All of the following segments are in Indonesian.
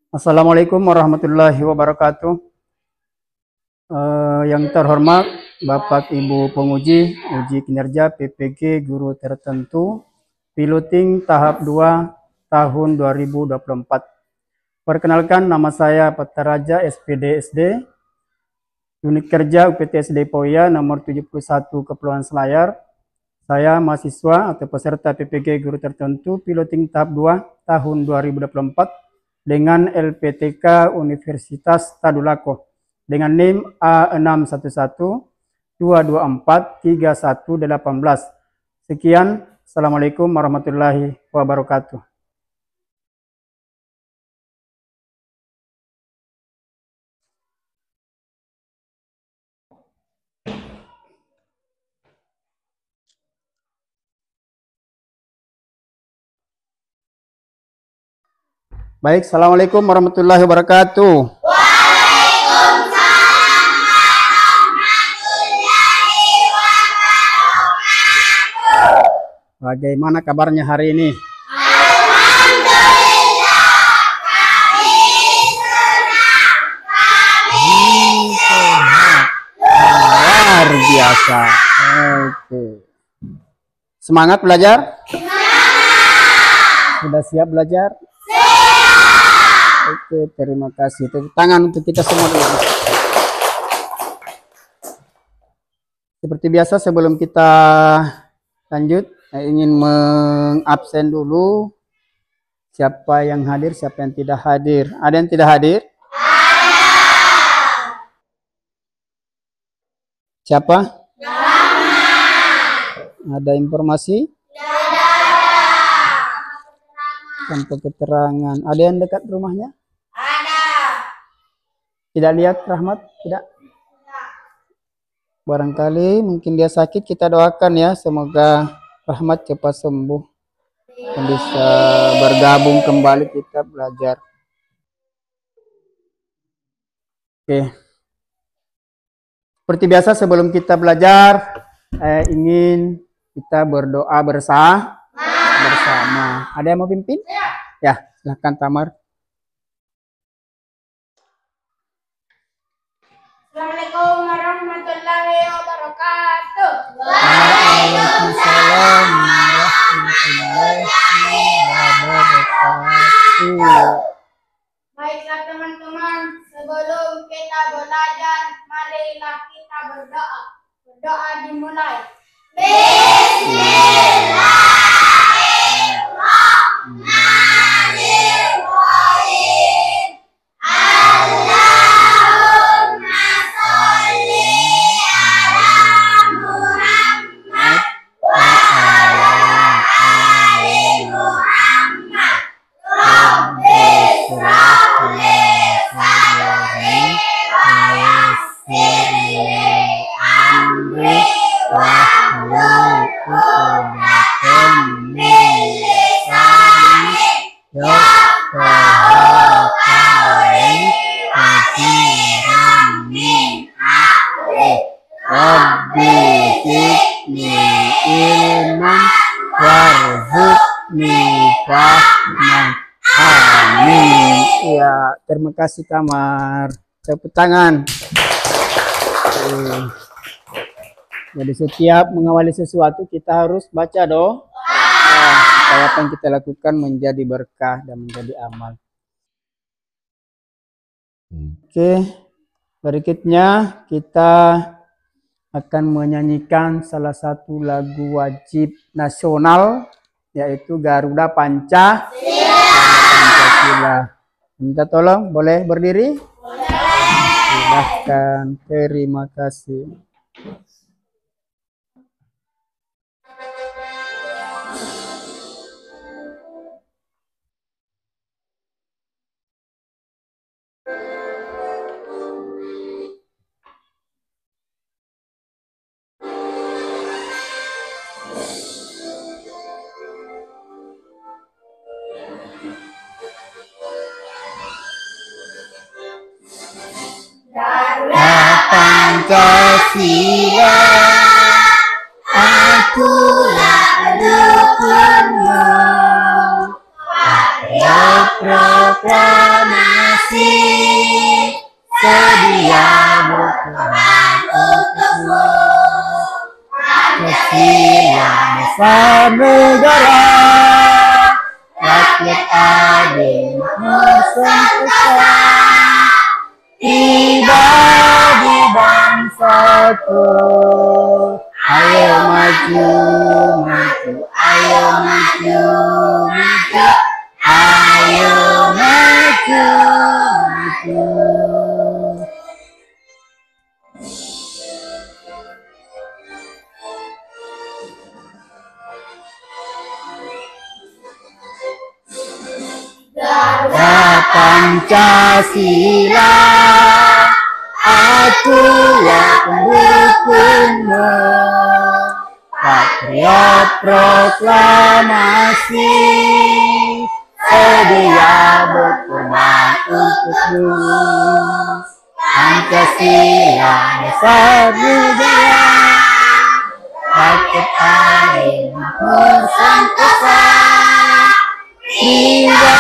Assalamualaikum warahmatullahi wabarakatuh. Yang terhormat Bapak Ibu penguji uji kinerja PPG guru tertentu piloting tahap 2 tahun 2024. Perkenalkan, nama saya Pataraja SPD SD, unit kerja UPTSD Poya nomor 71 Kepulauan Selayar. Saya mahasiswa atau peserta PPG guru tertentu piloting tahap 2 tahun 2024 dengan LPTK Universitas Tadulako dengan NIM A611-224-3118. Sekian, Assalamualaikum warahmatullahi wabarakatuh. Baik, Assalamualaikum warahmatullahi wabarakatuh. Waalaikumsalam warahmatullahi wabarakatuh. Bagaimana kabarnya hari ini? Alhamdulillah, kami senang, kami sehat, Luar biasa. Oke. Semangat belajar? Sudah siap belajar? Oke, terima kasih. Tepuk tangan untuk kita semua dulu. Seperti biasa, sebelum kita lanjut, saya ingin mengabsen dulu siapa yang hadir, siapa yang tidak hadir. Ada yang tidak hadir? Siapa? Ada informasi? Tanpa keterangan. Ada yang dekat rumahnya? ada. Tidak lihat Rahmat? Tidak. Barangkali mungkin dia sakit, kita doakan ya. Semoga Rahmat cepat sembuh. Dan bisa bergabung kembali kita belajar. Oke. Seperti biasa sebelum kita belajar, ingin kita berdoa bersama. Ada yang mau pimpin? Ya, silahkan Tamar. Assalamualaikum warahmatullahi wabarakatuh. Waalaikumsalam warahmatullahi wabarakatuh. Baiklah teman-teman, sebelum kita belajar, marilah kita berdoa. Berdoa dimulai. Bismillahirrahmanirrahim. Allahumma sholli ala Muhammad wa ala ali Muhammad. Rabbi shrah li sadri wa yassir li amri wahlul 'uqdatam min lisani yafqahu qawli katsiran min amri. Rabbi zidni ilman warzuqni fahman. Amin. Ya, terima kasih Tamar. Tepuk tangan. Jadi setiap mengawali sesuatu kita harus baca doa. Supaya apa yang kita lakukan menjadi berkah dan menjadi amal. Oke, berikutnya kita akan menyanyikan salah satu lagu wajib nasional, yaitu Garuda Pancasila. Minta tolong, boleh berdiri? Silahkan, terima kasih. Pancasila, akulah dukungmu. proklamasi sedia berkorban untukmu. Pancasila besar negara, rakyat adil bersengketa, tiba di bangsaku. Ayo maju, maju, ayo maju, maju, ayo maju, maju. Garda Pancasila, aku yang pendukungmu. Patriot proklamasi sedia berkorban untukmu. Pancasila besar negara, rakyat adil bersengketa, tiba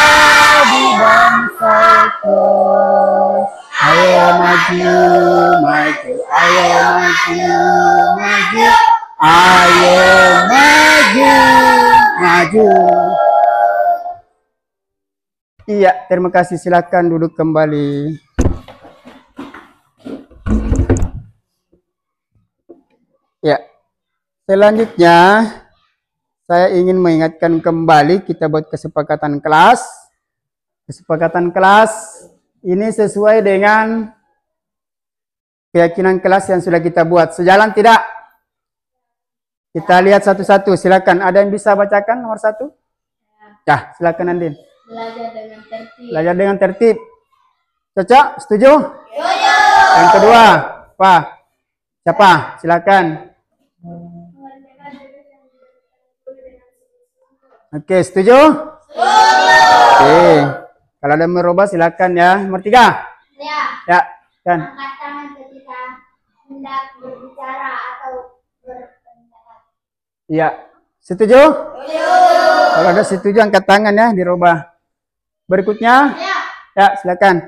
di bangsaku. Ayo maju, maju, ayo maju, maju, ayo maju, maju. Iya, terima kasih. Silakan duduk kembali. Ya, selanjutnya saya ingin mengingatkan kembali kita buat kesepakatan kelas. Kesepakatan kelas ini sesuai dengan keyakinan kelas yang sudah kita buat. Sejalan tidak? Kita lihat satu-satu. Silakan. Ada yang bisa bacakan nomor 1? Ya, silakan Andin. Belajar dengan tertib. Belajar dengan tertib. Cocok? Setuju? Setuju. Yang kedua, apa? Siapa? Silakan. Oke, setuju? Oke. Kalau ada merubah silakan ya. Nomor 3. Ya. Ya, kan. Angkat tangan ketika hendak berbicara atau berpendapat. Iya. Setuju? Kalau ada setuju angkat tangan ya, dirubah. Berikutnya? Ya. Ya, silakan.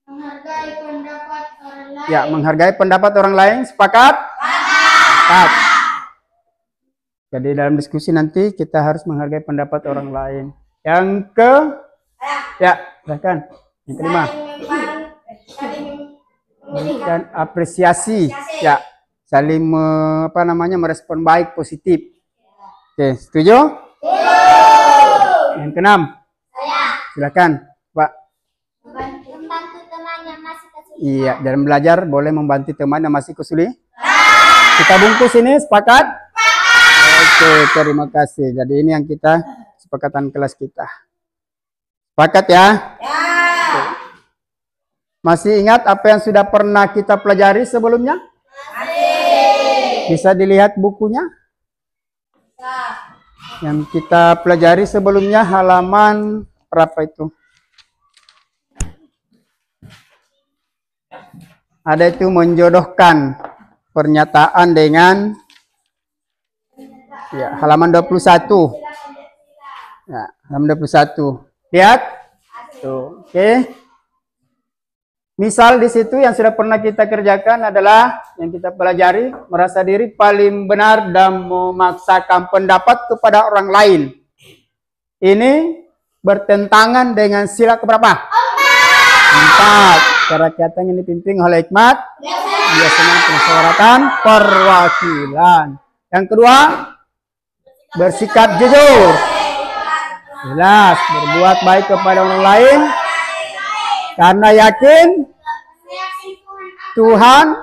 Menghargai pendapat orang lain. Ya, menghargai pendapat orang lain. Sepakat? Sepakat. Jadi dalam diskusi nanti kita harus menghargai pendapat orang lain. Yang ke? Ya, silakan. Yang kelima. Memberikan apresiasi. Ya, saling merespon baik, positif. Oke, setuju? Yang keenam. Silakan, Pak. Membantu teman yang masih kesulitan. Iya, dalam belajar boleh membantu teman yang masih kesulitan. Kita bungkus ini, sepakat? Oke, terima kasih. Jadi ini yang kita sepakatan kelas kita. Sepakat ya? Oke. Masih ingat apa yang sudah pernah kita pelajari sebelumnya? Bisa dilihat bukunya? Yang kita pelajari sebelumnya halaman berapa itu? Ada itu menjodohkan pernyataan dengan ya, halaman 21. Ya, halaman 21. Lihat. Tuh, oke. Misal di situ yang sudah pernah kita kerjakan adalah yang kita pelajari, merasa diri paling benar dan memaksakan pendapat kepada orang lain. Ini bertentangan dengan sila keberapa? 4. Kerakyatan yang dipimpin oleh hikmat, biasanya permusyawaratan perwakilan. Yang kedua, bersikap jujur. Jelas, berbuat baik kepada orang lain karena yakin Tuhan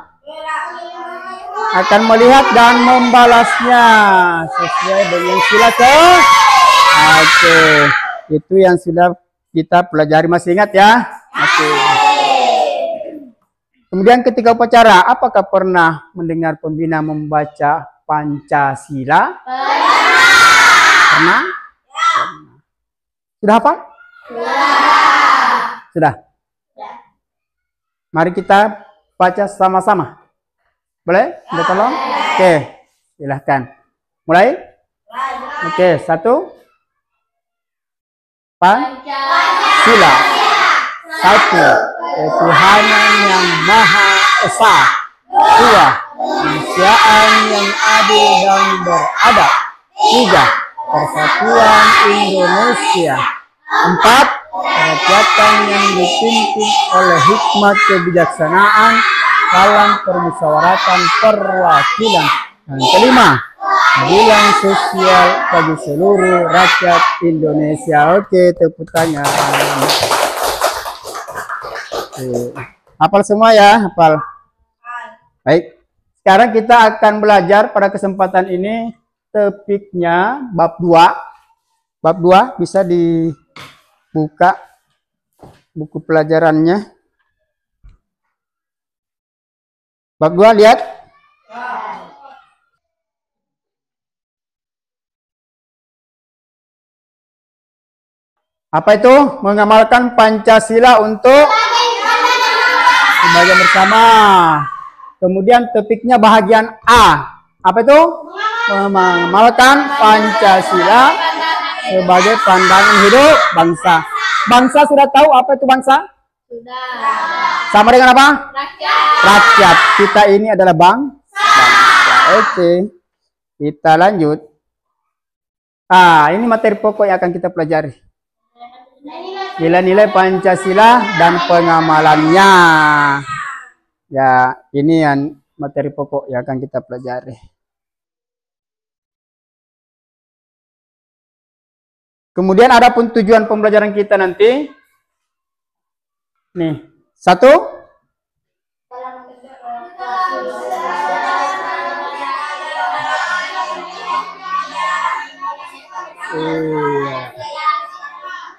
akan melihat dan membalasnya sesuai dengan sila ke. Oke, itu yang sudah kita pelajari, masih ingat ya? Oke. Kemudian ketika upacara, apakah pernah mendengar pembina membaca Pancasila? Pernah? Sudah apa? Sudah. Mari kita baca sama-sama. Boleh? Minta tolong? Oke, silahkan. Mulai? Oke, 1. Pancasila. Pancasila. Satu, ketuhanan yang Maha Esa. Dua, kemanusiaan yang adil dan beradab. Tiga, persatuan Indonesia. Empat, kerakyatan yang dipimpin oleh hikmat kebijaksanaan dalam permusyawaratan perwakilan. Dan kelima, keadilan sosial bagi seluruh rakyat Indonesia. Oke, tepuk tangan. Hafal semua ya, hafal. Baik, sekarang kita akan belajar pada kesempatan ini topiknya bab 2. Bab 2 bisa dibuka buku pelajarannya. Bab 2 lihat. Apa itu? Mengamalkan Pancasila untuk kebahagiaan bersama. Kemudian topiknya bahagian A. Apa itu? Mengamalkan Pancasila sebagai pandangan hidup bangsa. Bangsa sudah tahu apa itu bangsa? Sudah. Sama dengan apa? Rakyat. Rakyat. Kita ini adalah bangsa. Oke. Kita lanjut. Ini materi pokok yang akan kita pelajari. Nilai-nilai Pancasila dan pengamalannya. Ya, ini yang materi pokok yang akan kita pelajari. Kemudian ada pun tujuan pembelajaran kita nanti. Nih, satu.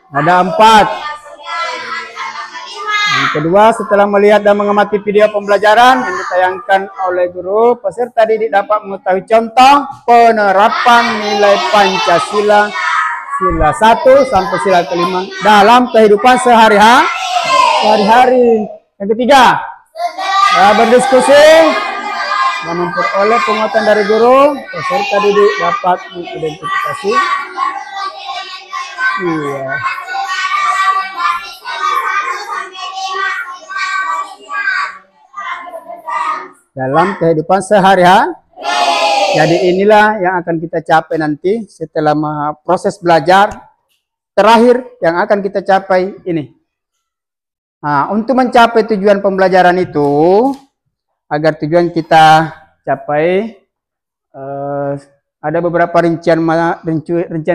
Ada 4. Yang kedua, setelah melihat dan mengamati video pembelajaran yang ditayangkan oleh guru, peserta didik dapat mengetahui contoh penerapan nilai Pancasila sila 1 sampai sila kelima dalam kehidupan sehari-hari. Yang ketiga, berdiskusi dan memperoleh penguatan dari guru, peserta didik dapat mengidentifikasi dalam kehidupan sehari-hari. Jadi inilah yang akan kita capai nanti setelah proses belajar terakhir yang akan kita capai ini. Untuk mencapai tujuan pembelajaran itu, agar tujuan kita capai, ada beberapa rincian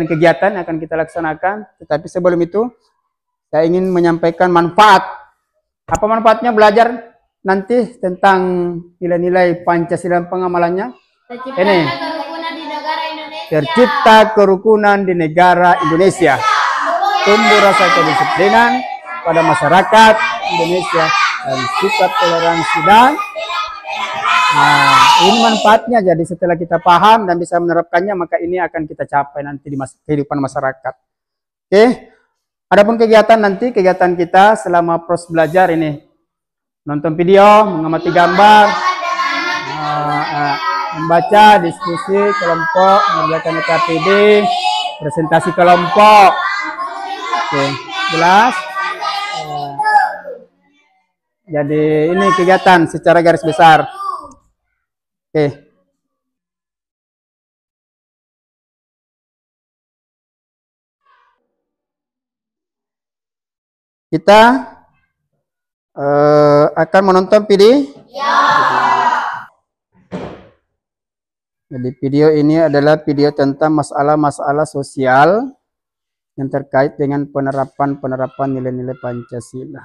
kegiatan yang akan kita laksanakan. Tetapi sebelum itu, saya ingin menyampaikan manfaat. Apa manfaatnya belajar nanti tentang nilai-nilai Pancasila dan pengamalannya? Ini tercipta kerukunan di negara Indonesia, tumbuh rasa kedisiplinan pada masyarakat Indonesia dan sikap toleransi dan ini manfaatnya. Jadi setelah kita paham dan bisa menerapkannya, maka ini akan kita capai nanti di kehidupan masyarakat. Oke, adapun kegiatan nanti, kegiatan kita selama proses belajar ini nonton video, mengamati gambar, membaca, diskusi kelompok, mengerjakan KPD, presentasi kelompok. Oke, jelas? Jadi ini kegiatan secara garis besar. Oke. Kita akan menonton video. Jadi video ini adalah video tentang masalah-masalah sosial yang terkait dengan penerapan nilai-nilai Pancasila.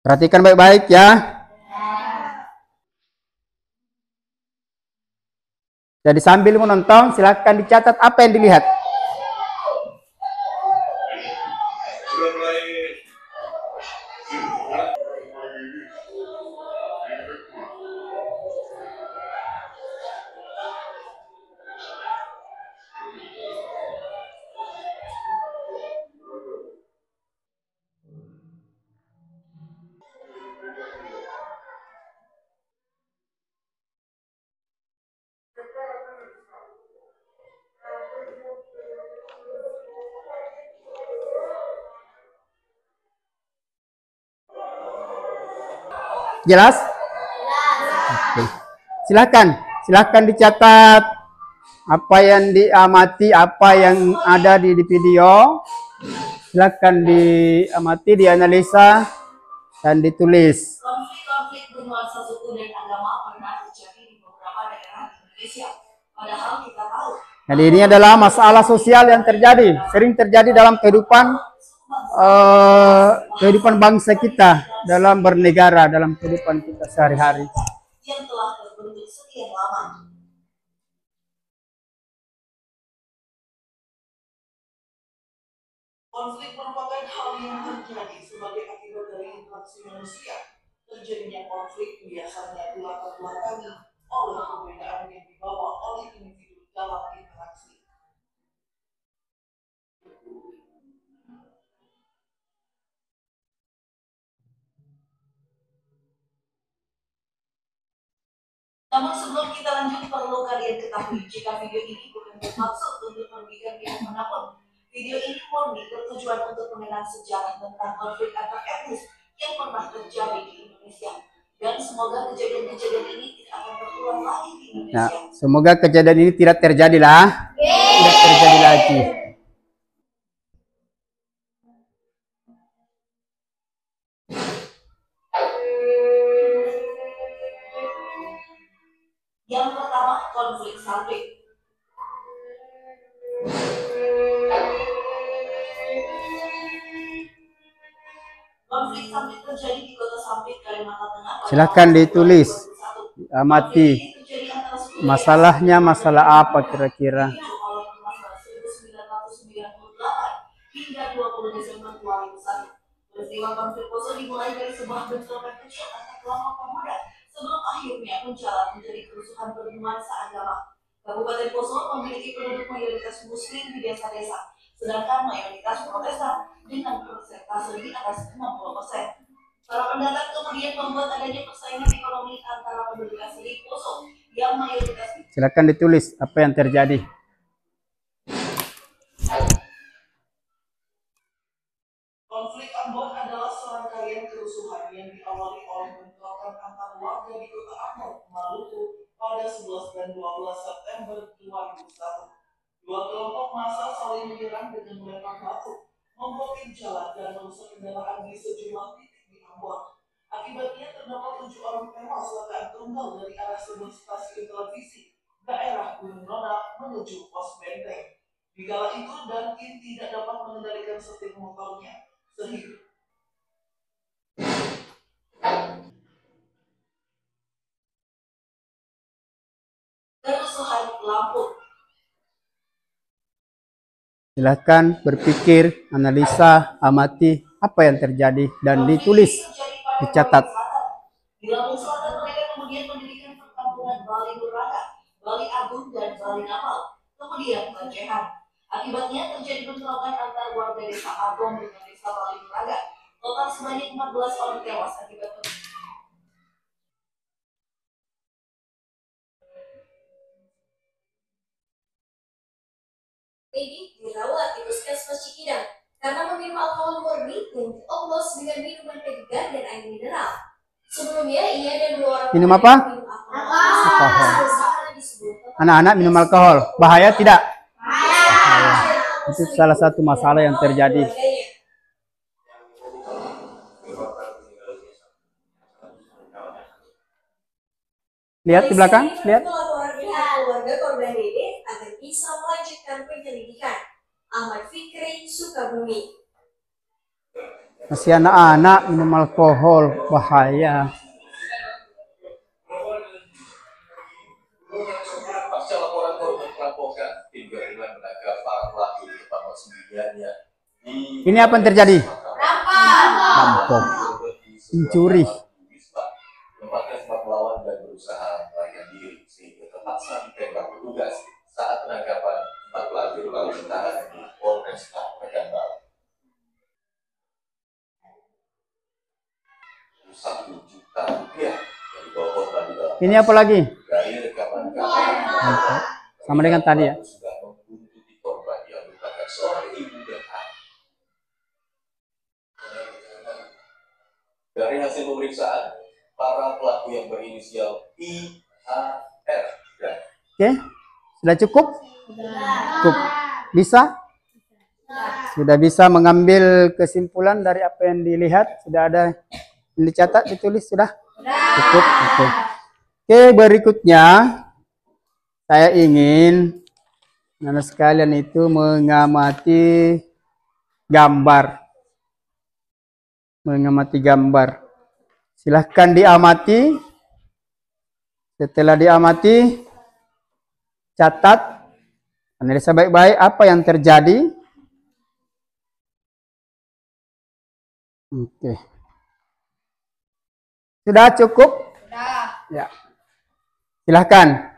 Perhatikan baik-baik ya. Jadi sambil menonton, silakan dicatat apa yang dilihat. Jelas? Oke. Silahkan dicatat apa yang diamati, apa yang ada di video. Silahkan diamati, dianalisa, dan ditulis. Konflik-konflik bernuansa suku dan agama pernah terjadi di beberapa daerah di Indonesia. Padahal kita tahu. Jadi ini adalah masalah sosial yang terjadi, sering terjadi dalam kehidupan bangsa kita, dalam bernegara, dalam kehidupan kita sehari-hari. Yang telah terbentuk sekian lama. Konflik merupakan hal yang terjadi sebagai akibat dari interaksi manusia. Terjadinya konflik biasanya dilatar belakangi oleh perbedaan yang dibawa oleh individu dalam interaksi. Namun sebelum kita lanjut, perlu kalian ketahui jika video ini bukan bermaksud untuk merugikan pihak manapun. Video ini murni bertujuan untuk mengenang sejarah tentang konflik antar etnis yang pernah terjadi di Indonesia. Dan semoga kejadian-kejadian ini tidak akan terulang lagi di Indonesia. Nah, semoga kejadian ini tidak terjadi lagi. Yang pertama, konflik saltik. Konflik saltik terjadi di Kota Sampit, Kalimantan Tengah. Silahkan ditulis, amati masalahnya, masalah apa kira-kira. Hingga 20 Desember 2001. Peristiwa konflik Poso dimulai dari sebuah bentrokan kecil antar kelompok pemuda sebelum akhirnya menjalar menjadi kerusuhan bernuansa agama. Kabupaten Poso memiliki penduduk mayoritas Muslim di desa-desa, sedangkan mayoritas Protestan dengan persentase di atas 60%. Para pendatang kemudian membuat adanya persaingan ekonomi antara penduduk asli Poso yang mayoritas. Silakan ditulis apa yang terjadi. Konflik Ambon adalah serangkaian kerusuhan yang diawali oleh bentrokan antar warga di Kota Ambon, Maluku pada 11 dan 12 September 2001. Dua kelompok massa saling menyerang dengan melempar batu, memblokir jalan dan merusak kendaraan di sejumlah titik di Ambon. Akibatnya terdapat 7 orang tewas ledakan tunggal dari arah sebuah stasiun televisi daerah Gunung Nona menuju Pos Benteng. Di kala itu Dankin tidak dapat mengendalikan setir motornya, sehingga kerusuhan Lampung. Silahkan berpikir, analisa, amati apa yang terjadi dan ditulis, dicatat. Di Lampung Selatan mereka kemudian mendirikan perkampungan Bali Nuraga, Bali Agung, dan Bali Napal, kemudian Bancehan. Akibatnya terjadi bentrokan antar warga desa Agung dengan desa Bali Nuraga. Total sebanyak 14 orang tewas akibat ini dirawat di Puskesmas Cikidang karena meminum alkohol murni yang dioplos dengan minuman vegan dan air mineral. Sebelumnya ia dan 2 orang Minum apa? alkohol. Anak-anak minum alkohol, bahaya tidak? Bahaya. Itu salah satu masalah yang terjadi. Lihat di belakang, lihat. Laporan pihak keluarga korban ini agar bisa melanjutkan penyelidikan. Ahmad Fikri, Sukabumi. Masih anak-anak minum alkohol, bahaya. Pasca laporan korban perampokan, tim gabungan menangkap para pelaku di tempat persembunyiannya. Ini apa yang terjadi? Rampok. Mencuri. Tempatnya sempat melawan dan berusaha melarikan diri sehingga terpaksa ditembak petugas saat penangkapan 4 pelaku lalu ditahan di Polresta Pekanbaru. 1 juta rupiah dari bawah korban di dalam. Ini apa lagi? Dari rekaman kamera Sama dengan tadi ya. sudah membuntuti korban yang merupakan seorang ibu dan anak. Dari hasil pemeriksaan, para pelaku yang berinisial I, H, R, dan Oke, sudah cukup? Cukup. Bisa? Sudah bisa mengambil kesimpulan dari apa yang dilihat? Sudah ada yang dicatat, ditulis? Sudah? Cukup? Oke. Oke, berikutnya saya ingin anak sekalian itu mengamati gambar. Mengamati gambar. Silahkan diamati. Setelah diamati, catat, analisa baik-baik apa yang terjadi. Oke. Sudah cukup? Sudah. Ya. Silahkan.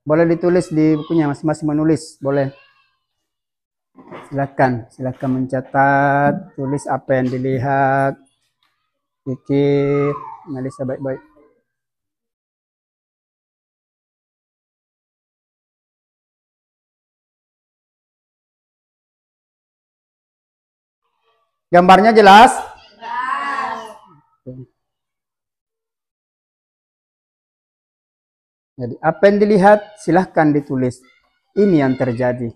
Boleh ditulis di bukunya, masing-masing menulis, boleh. Silakan mencatat, tulis apa yang dilihat, pikir, analisa baik-baik. Gambarnya jelas? Jadi apa yang dilihat silahkan ditulis. Ini yang terjadi.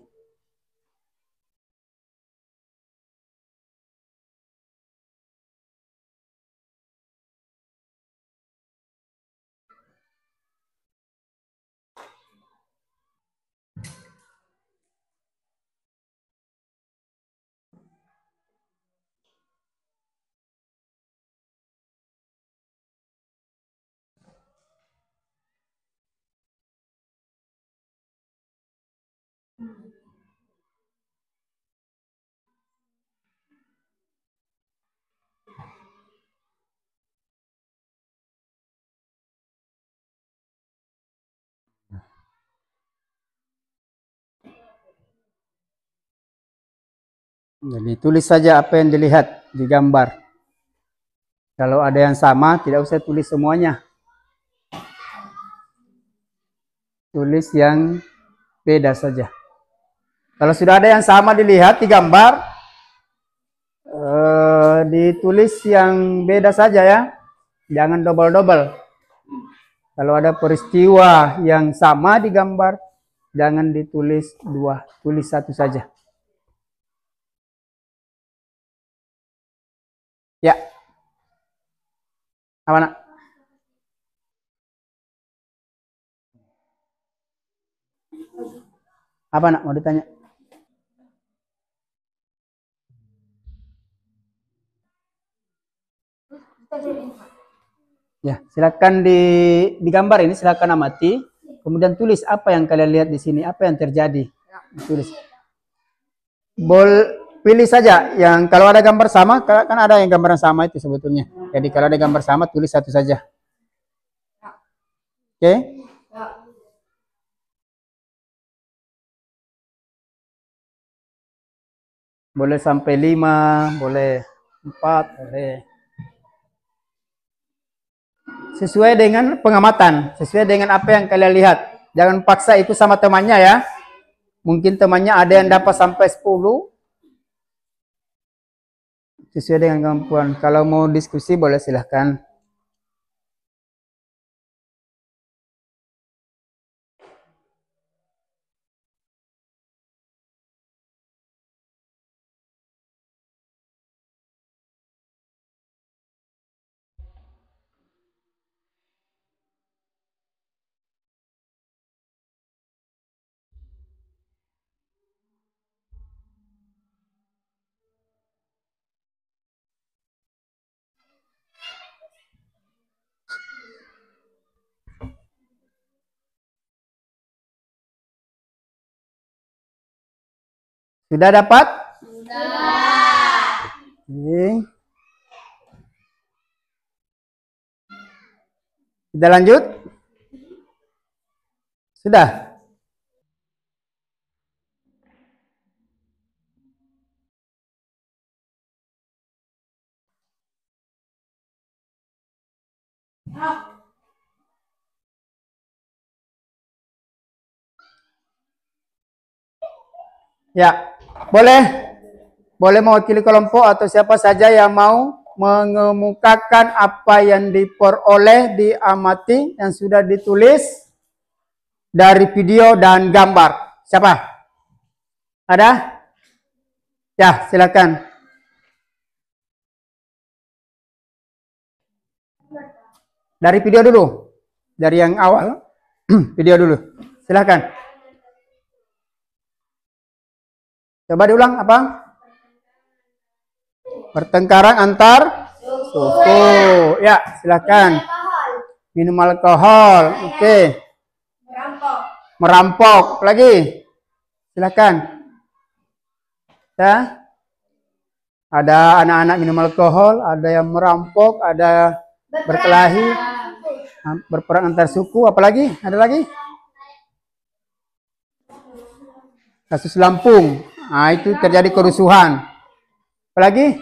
Jadi tulis saja apa yang dilihat di gambar. Kalau ada yang sama, tidak usah tulis semuanya. Tulis yang beda saja. Kalau sudah ada yang sama dilihat di gambar, ditulis yang beda saja ya. Jangan double-double. Kalau ada peristiwa yang sama di gambar, jangan ditulis dua, tulis satu saja. Ya. Apa nak? Apa nak mau ditanya? Ya, silakan di gambar ini silakan amati, kemudian tulis apa yang kalian lihat di sini, apa yang terjadi. Tulis. Pilih saja yang kalau ada gambar sama, kan ada yang gambar yang sama itu sebetulnya. Jadi kalau ada gambar sama tulis satu saja. Oke? Boleh sampai 5, boleh 4, boleh. Sesuai dengan pengamatan, sesuai dengan apa yang kalian lihat. Jangan paksa itu sama temannya ya. Mungkin temannya ada yang dapat sampai 10. Sesuai dengan kemampuan. Kalau mau diskusi boleh silahkan. Sudah dapat? Sudah. Oke. Kita lanjut? Sudah? Ya, boleh. boleh mewakili kelompok atau siapa saja yang mau mengemukakan apa yang diperoleh, diamati, yang sudah ditulis dari video dan gambar. Siapa? Ada? Ya, silakan. Dari video dulu. Dari yang awal. Video dulu. Silakan. Coba diulang apa? Pertengkaran antar suku. Ya, silakan. Minum alkohol. Oke. Merampok. Lagi. Silakan. Ya. Ada anak-anak minum alkohol, ada yang merampok, ada berkelahi, berperang antar suku, apalagi? Ada lagi? Kasus Lampung. Nah, itu terjadi kerusuhan. Apalagi?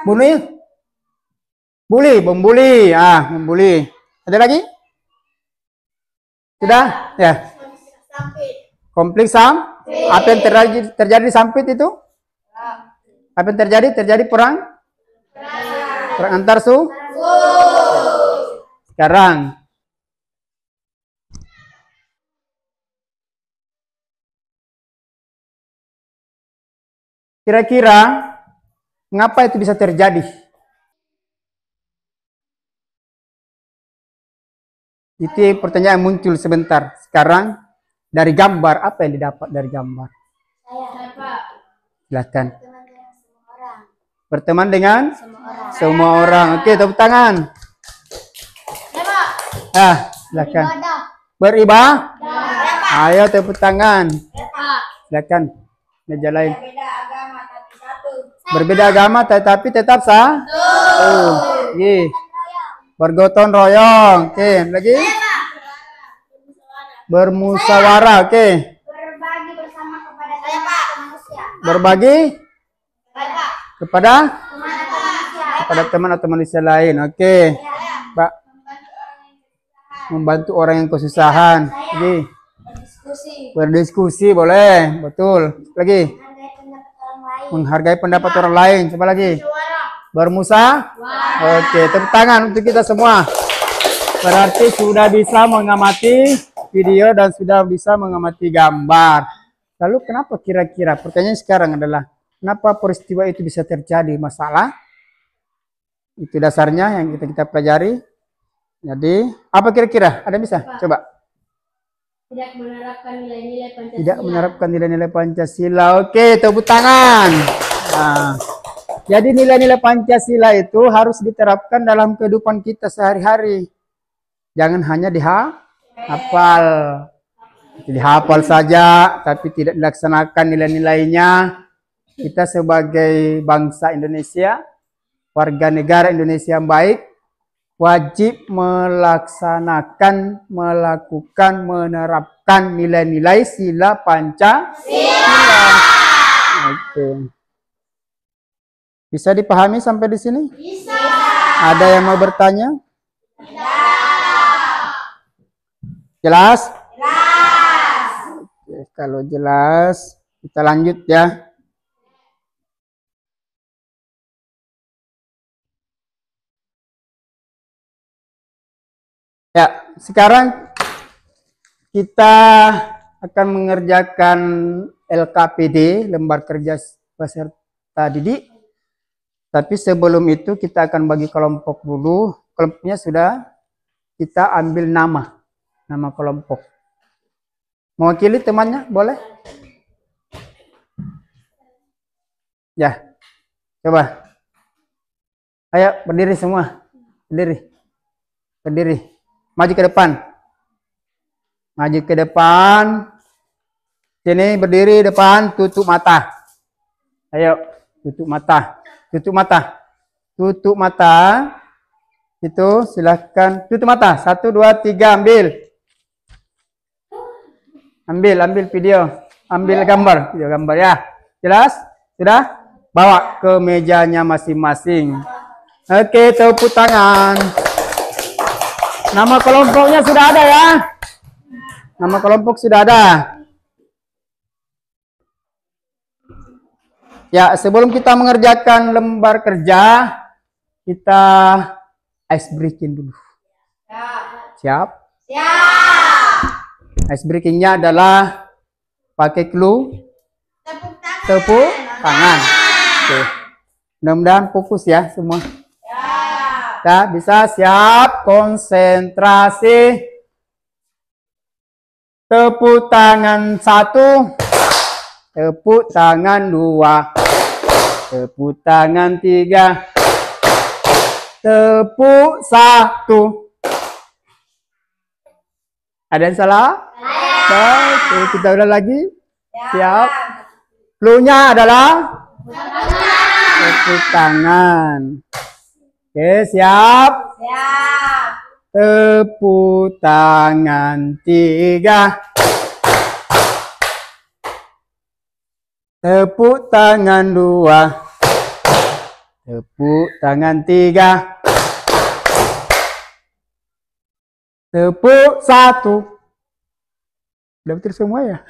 Bunuh? Bully, membuli. Membuli. Ada lagi? Sudah? Ya. Konflik SAM? Apa yang terjadi di Sampit itu? Apa yang terjadi? Terjadi perang? Perang antar suku. Sekarang kira-kira mengapa itu bisa terjadi? Itu pertanyaan yang muncul sebentar. Sekarang dari gambar, apa yang didapat dari gambar? Silakan. Berteman dengan semua orang. Oke, tepuk tangan. Silakan. Beribadah. Ayo tepuk tangan. Silakan. Meja lain. Berbeda agama tetapi tetap sah. Bergotong royong. Oke, lagi. Bermusyawarah, oke. Berbagi bersama kepada manusia. Berbagi kepada teman atau manusia lain, oke. Mbak, membantu orang yang kesusahan, lagi. Berdiskusi boleh, betul. Lagi. Menghargai pendapat orang lain, coba lagi. Bermusyawarah, oke. Tepuk tangan untuk kita semua. Berarti sudah bisa mengamati video dan sudah bisa mengamati gambar. Lalu kenapa kira-kira? Pertanyaan sekarang adalah kenapa peristiwa itu bisa terjadi? Masalah? Itu dasarnya yang kita pelajari. Jadi apa kira-kira? Ada bisa? Coba. Tidak menerapkan nilai-nilai Pancasila. Tidak menerapkan nilai-nilai Pancasila. Oke, tepuk tangan. Nah, jadi nilai-nilai Pancasila itu harus diterapkan dalam kehidupan kita sehari-hari. Jangan hanya dihafal. Dihafal saja, tapi tidak dilaksanakan nilai-nilainya. Kita sebagai bangsa Indonesia, warga negara Indonesia yang baik, wajib melaksanakan, melakukan, menerapkan nilai-nilai sila Pancasila. Oke. Bisa dipahami sampai di sini? Bisa. Ada yang mau bertanya? Jelas? Jelas. Oke, kalau jelas, kita lanjut ya. Ya, sekarang kita akan mengerjakan LKPD, lembar kerja peserta didik. Tapi sebelum itu kita akan bagi kelompok dulu. Kelompoknya sudah kita ambil nama kelompok. Mewakili temannya, boleh? Ya, coba. Ayo berdiri semua, berdiri. Maju ke depan. Maju ke depan. Sini berdiri depan, tutup mata. Ayo, tutup mata. Tutup mata. Tutup mata. Itu silahkan tutup mata. 1, 2, 3, ambil. Ambil video. Ambil gambar. Video gambar ya. Jelas? Sudah? Bawa ke mejanya masing-masing. Oke, tepuk tangan. Nama kelompoknya sudah ada ya? Nama kelompok sudah ada. Ya, sebelum kita mengerjakan lembar kerja, kita ice breaking dulu. Siap? Siap. Ice breakingnya adalah pakai clue tepuk tangan. Oke. Mudah-mudahan fokus ya semua. Ya, bisa siap, konsentrasi. Tepuk tangan 1, tepuk tangan 2, tepuk tangan 3, tepuk 1. Ada yang salah? Baik, oke, kita ulang lagi. Siap. Clue-nya adalah tepuk tangan. Oke, siap. Tepuk tangan 3. Tepuk tangan 2. Tepuk tangan 3. Tepuk 1. Udah betul semua ya?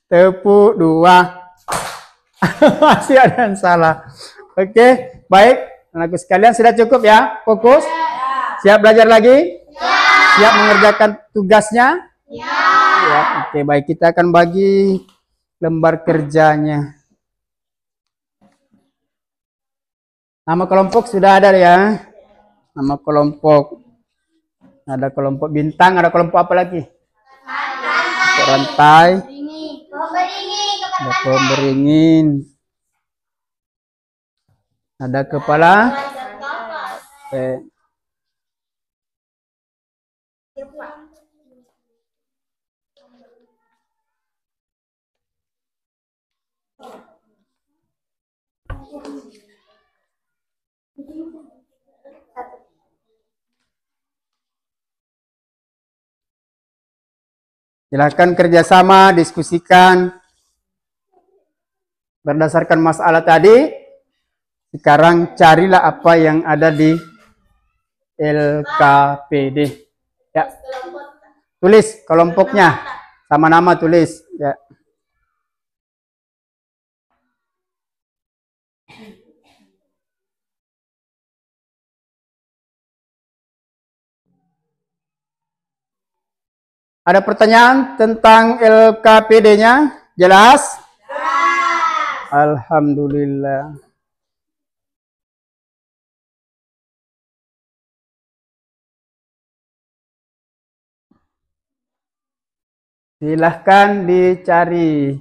Tepuk 2. Masih ada yang salah. Oke, baik. Anakku sekalian sudah cukup ya? Fokus? Siap belajar lagi? Siap mengerjakan tugasnya? Ya, oke, baik. Kita akan bagi lembar kerjanya. Nama kelompok sudah ada ya? Nama kelompok. Ada kelompok bintang, ada kelompok apa lagi? Rantai. Ada pemberingin. Ada kepala. Oke. Silakan kerjasama, diskusikan berdasarkan masalah tadi. Sekarang carilah apa yang ada di LKPD. Ya. Tulis kelompoknya sama nama tulis. Ya. Ada pertanyaan tentang LKPD-nya? Jelas? Alhamdulillah. Silahkan dicari.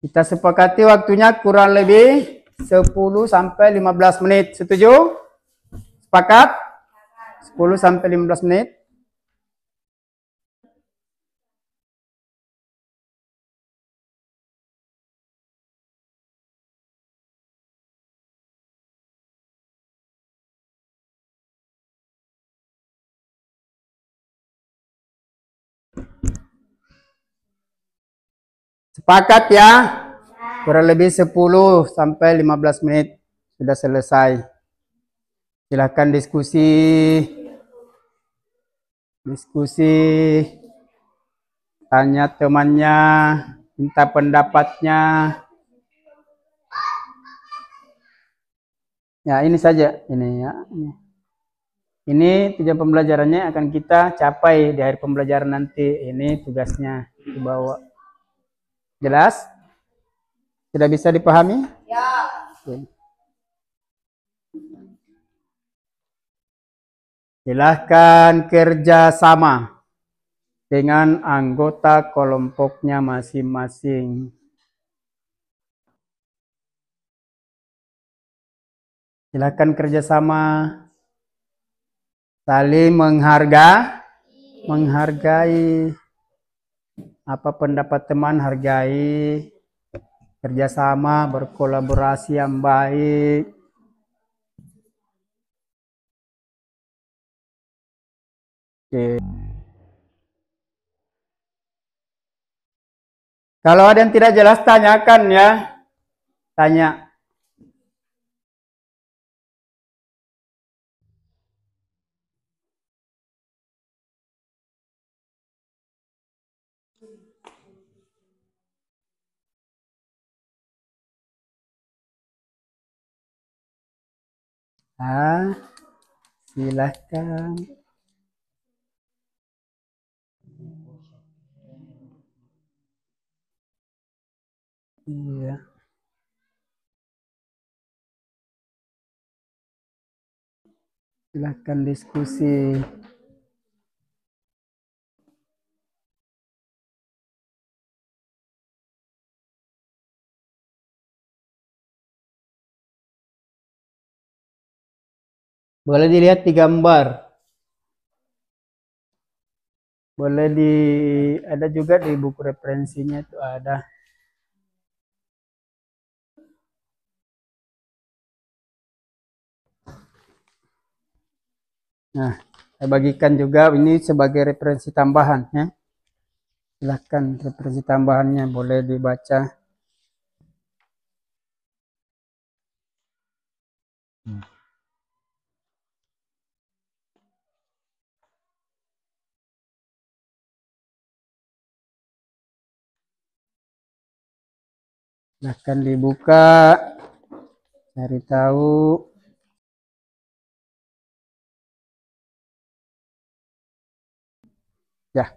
Kita sepakati waktunya kurang lebih 10 sampai 15 menit. Setuju? Sepakat? 10 sampai 15 menit. Sepakat ya? Kurang lebih 10 sampai 15 menit sudah selesai. Silakan diskusi. Tanya temannya, minta pendapatnya. Ya, ini saja ini ya. Ini tujuan pembelajarannya akan kita capai di akhir pembelajaran nanti. Ini tugasnya dibawa. Jelas? Sudah bisa dipahami? Ya. Oke. Silahkan kerjasama dengan anggota kelompoknya masing-masing. Silahkan kerjasama, saling menghargai apa pendapat teman, hargai, kerjasama, berkolaborasi yang baik. Oke. Kalau ada yang tidak jelas, tanyakan ya. Tanya. Ah, silahkan. Iya. Silahkan diskusi. Boleh dilihat di gambar. Boleh ada juga di buku referensinya itu ada. Nah, saya bagikan juga ini sebagai referensi tambahan ya. Silahkan referensi tambahannya boleh dibaca. Silahkan dibuka, cari tahu. Ya,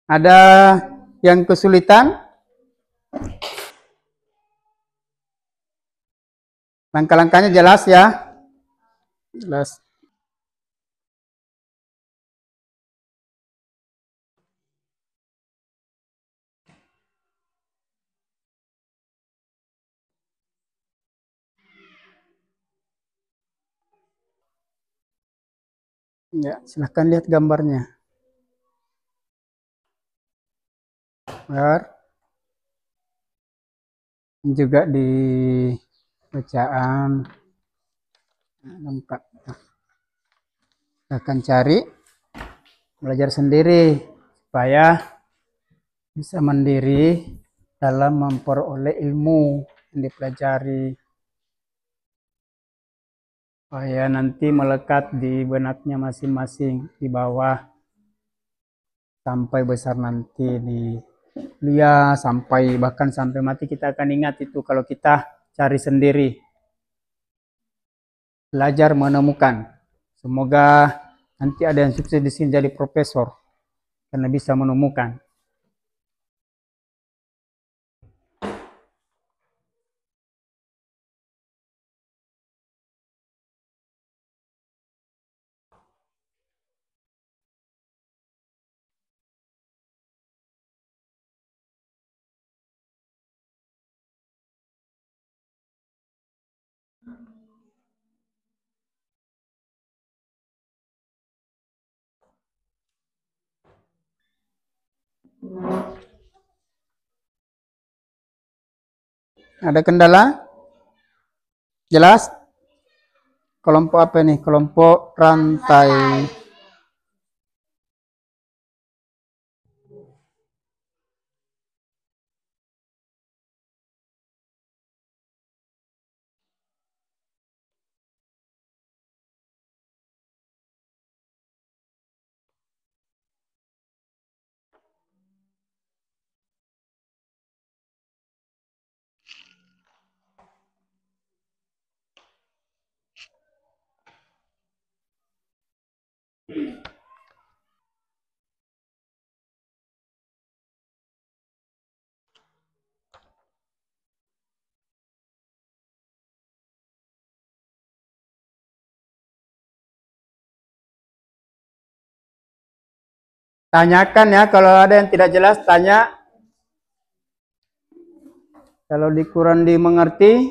ada yang kesulitan? Langkah-langkahnya jelas ya? Jelas. Ya, silahkan lihat gambarnya. Benar. Juga di bacaan lengkap. Akan cari, belajar sendiri supaya bisa mandiri dalam memperoleh ilmu yang dipelajari. Supaya nanti melekat di benaknya masing-masing di bawah sampai besar nanti di kuliah, bahkan sampai mati kita akan ingat itu kalau kita cari sendiri. Belajar menemukan. Semoga nanti ada yang sukses di sini jadi profesor karena bisa menemukan. Ada kendala? Jelas? Kelompok apa nih? Kelompok rantai. Tanyakan ya, kalau ada yang tidak jelas tanya. Kalau kurang dimengerti,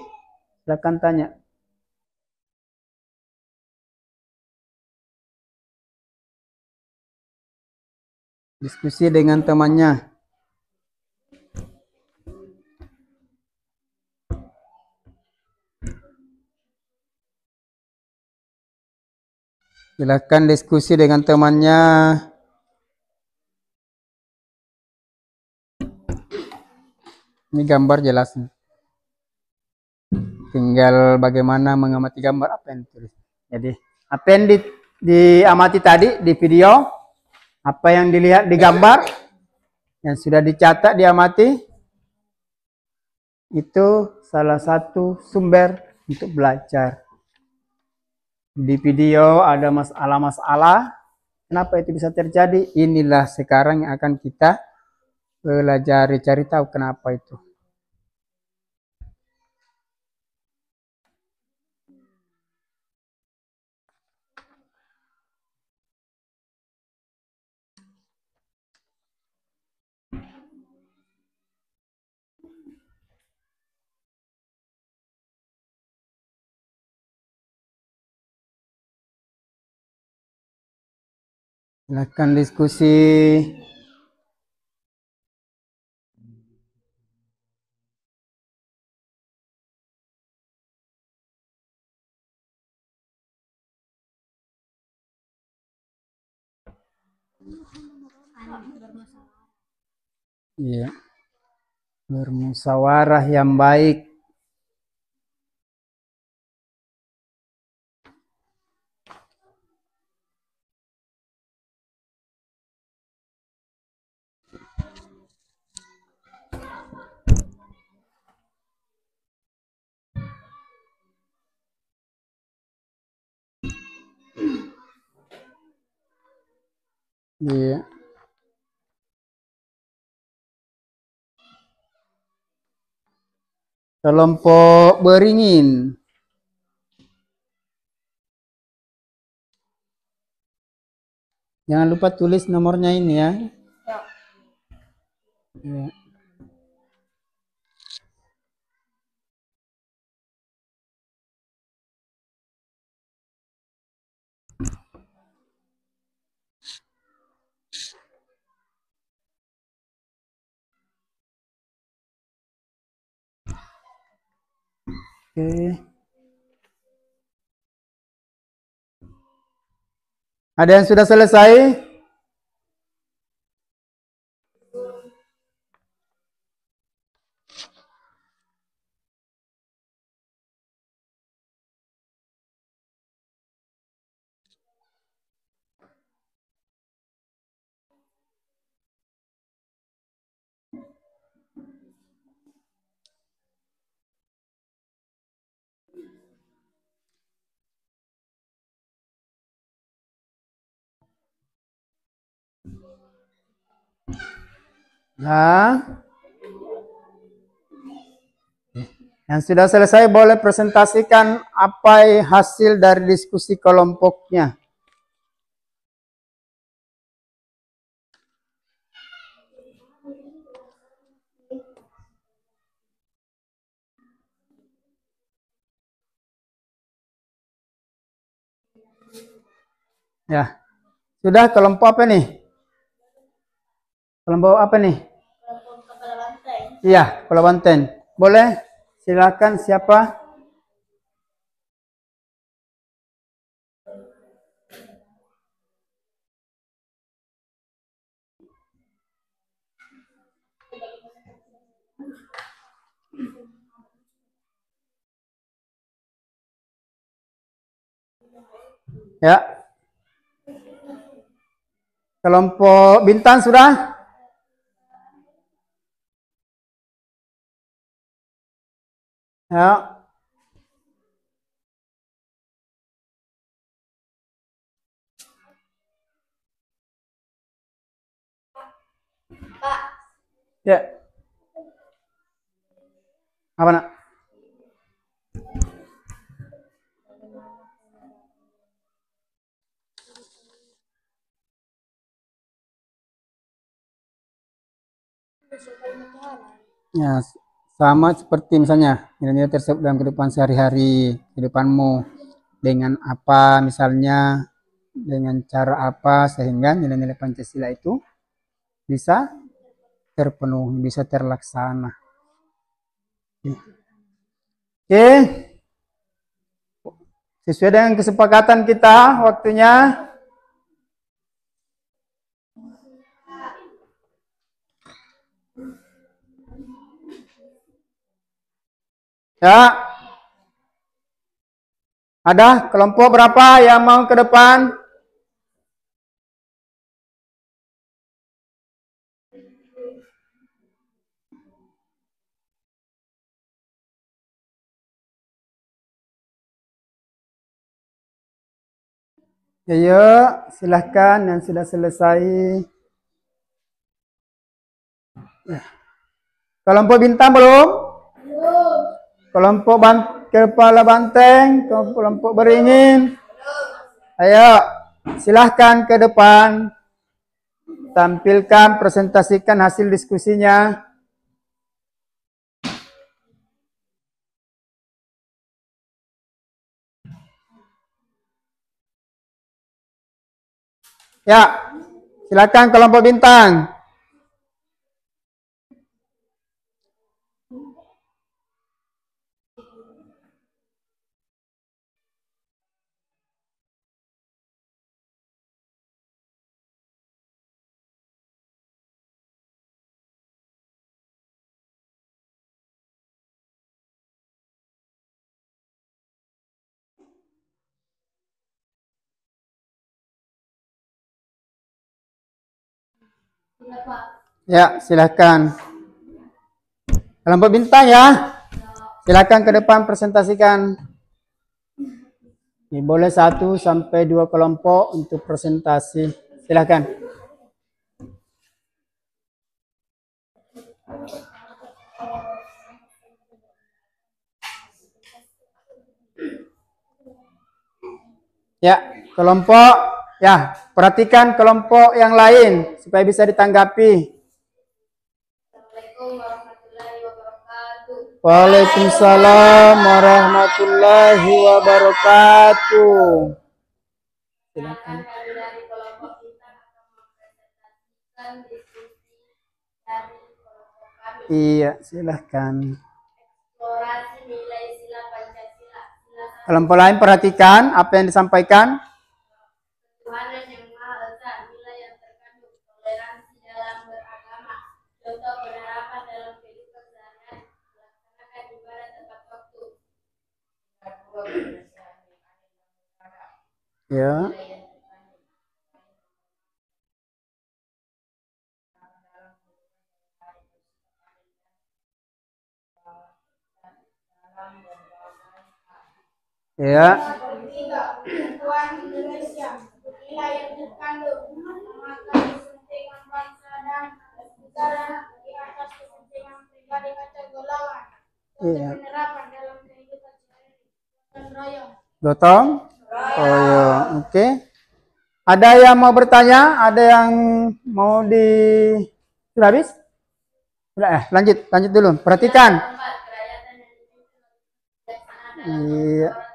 silakan tanya. Diskusi dengan temannya. Silakan diskusi dengan temannya. Ini gambar jelas. Tinggal bagaimana mengamati gambar, apa yang ditulis. Jadi, apa yang diamati tadi di video, apa yang dilihat di gambar, yang sudah dicatat, diamati, itu salah satu sumber untuk belajar. Di video ada masalah-masalah, kenapa itu bisa terjadi? Inilah sekarang yang akan kita pelajari, cari tahu kenapa itu. Silakan diskusi. Iya. Bermusyawarah yang baik. Iya. Kelompok beringin. Jangan lupa tulis nomornya ini ya. Ya. Oke. Ada yang sudah selesai? Nah, yang sudah selesai boleh presentasikan apa hasil dari diskusi kelompoknya. Ya, sudah kelompok apa nih? Kelompok apa nih? Kelompok kepala banteng. Iya, kepala banteng. Boleh? Silakan siapa? Ya. Kelompok bintang sudah? Ya. Pak, Ya. Apa nak? Ya, sama seperti misalnya nilai-nilai tersebut dalam kehidupan sehari-hari, kehidupanmu dengan apa misalnya, dengan cara apa sehingga nilai-nilai Pancasila itu bisa terpenuhi, bisa terlaksana. Oke. Sesuai dengan kesepakatan kita, waktunya ya. Ada kelompok berapa yang mau ke depan? Ya, silahkan yang sudah selesai. Kelompok bintang belum? Belum. Kelompok kepala banteng, kelompok beringin. Ayo, silahkan ke depan. Tampilkan, presentasikan hasil diskusinya. Ya, silakan kelompok bintang. Ya, silakan. Kelompok bintang ya. Silakan ke depan presentasikan. Ini boleh 1 sampai 2 kelompok untuk presentasi. Silakan. Ya, kelompok ya, perhatikan kelompok yang lain supaya bisa ditanggapi. Waalaikumsalam warahmatullahi wabarakatuh. Silakan. Iya, silahkan. Kelompok lain perhatikan apa yang disampaikan. Tuhan yang Maha Esa, nilai yang terkandung toleransi dalam beragama, contoh penerapan dalam kehidupan sehari-hari, melaksanakan ibadah tepat waktu. Ya. Ya. Tuhan Indonesia, nilai yang terkandung memakai kepentingan bangsa dan negara di atas kepentingan pribadi atau golongan. Iya. Penerapan dalam kehidupan sehari-hari, gotong royong. Gotong? Oh ya, oke. Ada yang mau bertanya? Ada yang mau Sudah habis? Sudah, lanjut dulu. Perhatikan. Iya.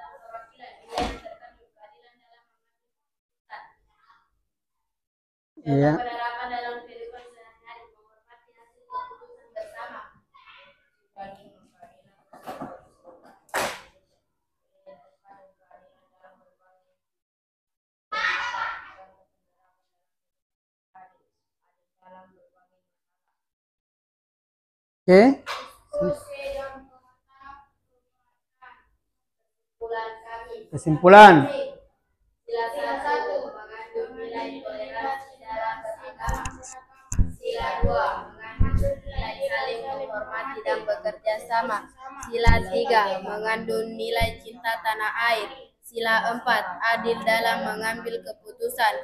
Iya. Penerapan dalam kehidupan sehari-hari, menghormati hasil keputusan bersama. Oke. Kesimpulan. Sila 1, mengandung nilai toleransi dalam beragama. Sila 2, mengandung nilai saling menghormati dan bekerja sama. Sila 3, mengandung nilai cinta tanah air. Sila 4, adil dalam mengambil keputusan.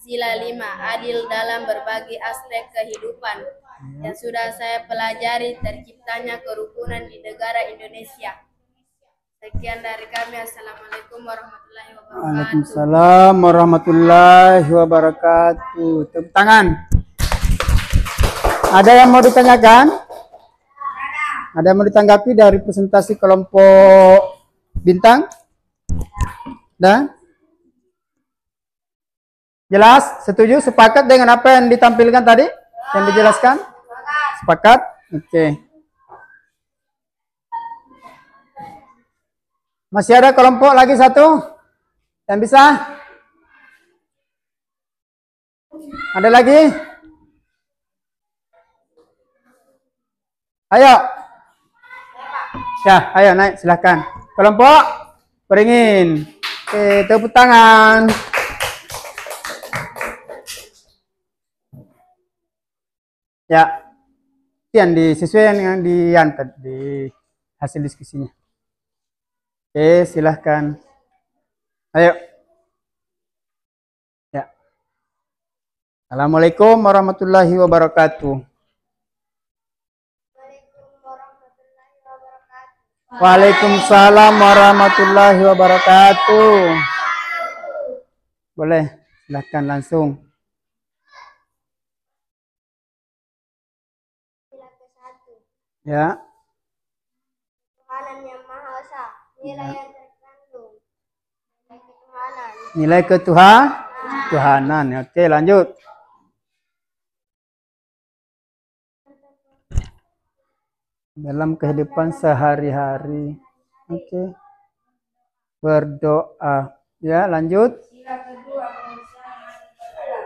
Sila 5, adil dalam berbagai aspek kehidupan. Yang sudah saya pelajari terciptanya kerukunan di negara Indonesia. Sekian dari kami. Assalamualaikum warahmatullahi wabarakatuh. Waalaikumsalam warahmatullahi wabarakatuh. Tepuk tangan. Ada yang mau ditanyakan? Ada yang mau ditanggapi dari presentasi kelompok bintang? Dan jelas? Setuju? Sepakat dengan apa yang ditampilkan tadi? Yang dijelaskan? Sepakat? Oke. Masih ada kelompok lagi satu? Yang bisa? Ada lagi? Ayo. Ya, ayo naik silahkan. Kelompok beringin. Oke, tepuk tangan. Ya, yang disesuaikan yang di hasil diskusinya. Oke, silahkan. Ayo. Ya. Assalamualaikum warahmatullahi wabarakatuh. Waalaikumsalam warahmatullahi wabarakatuh. Boleh, silahkan langsung. Ya. Tuhanan yang Maha Esa, nilai yang terkandung. Ketuhanan. Nilai ketuhanan. Oke, lanjut. Dalam kehidupan sehari-hari. Oke. Berdoa. Ya, lanjut. Sila kedua, kemanusiaan manusia.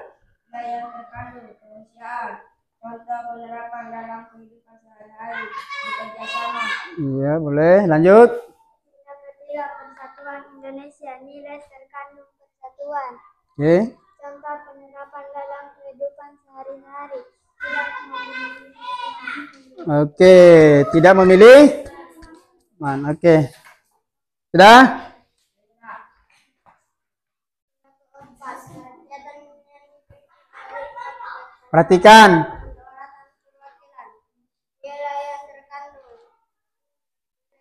Nilai yang terkandung, kemanusiaan. Contoh penerapan dalam kehidupan sehari-hari, bekerja sama. Iya, boleh. Lanjut. Sila ketiga, persatuan Indonesia. Nilai terkandung persatuan. Oke. Contoh penerapan dalam kehidupan sehari-hari. Tidak memilih. Oke, tidak memilih. Oke. Sudah? Perhatikan. Nilai yang terkandung.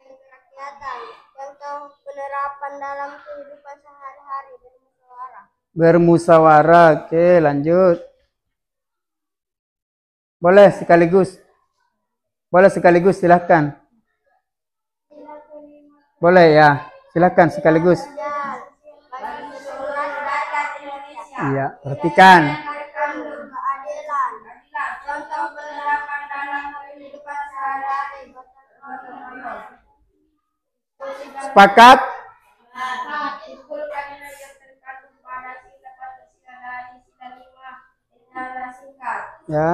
Kerakyatan. Contoh penerapan dalam kehidupan sehari-hari bermusyawarah. Bermusyawarah. Oke, lanjut. Boleh sekaligus. Boleh sekaligus, silahkan. Sila kelima, Boleh ya, silahkan sekaligus. bagi seluruh rakyat Indonesia. Iya, perhatikan. Terkandung keadilan. Contoh penerapan dalam kehidupan sehari-hari. Sepakat? Simpulkan nilai yang terkandung pada sila Pancasila dari sila 5 secara singkat. Ya.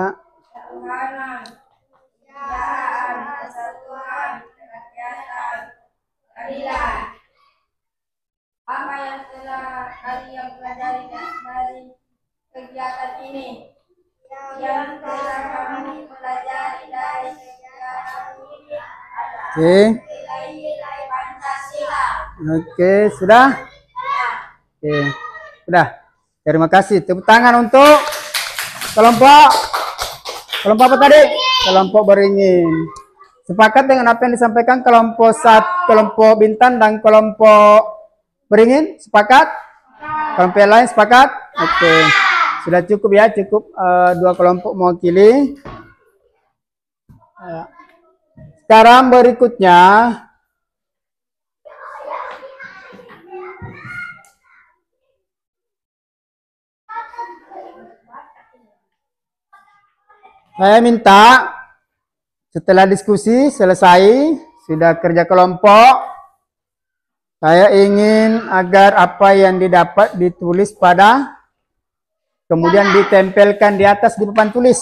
Ketuhanan, kesejahteraan, persatuan, kerakyatan, keadilan. Apa yang telah kalian pelajari dari kegiatan ini? Yang telah kami pelajari dari kegiatan ini adalah Oke. nilai-nilai Pancasila. Oke, sudah? Oke, sudah. Terima kasih. Tepuk tangan untuk kelompok apa tadi? Kelompok beringin. Sepakat dengan apa yang disampaikan kelompok bintang dan kelompok beringin? Sepakat? Kelompok yang lain sepakat? Oke. Sudah cukup ya, cukup dua kelompok mewakili. Sekarang berikutnya saya minta setelah diskusi selesai, sudah kerja kelompok, saya ingin agar apa yang didapat ditulis kemudian ditempelkan di atas di papan tulis.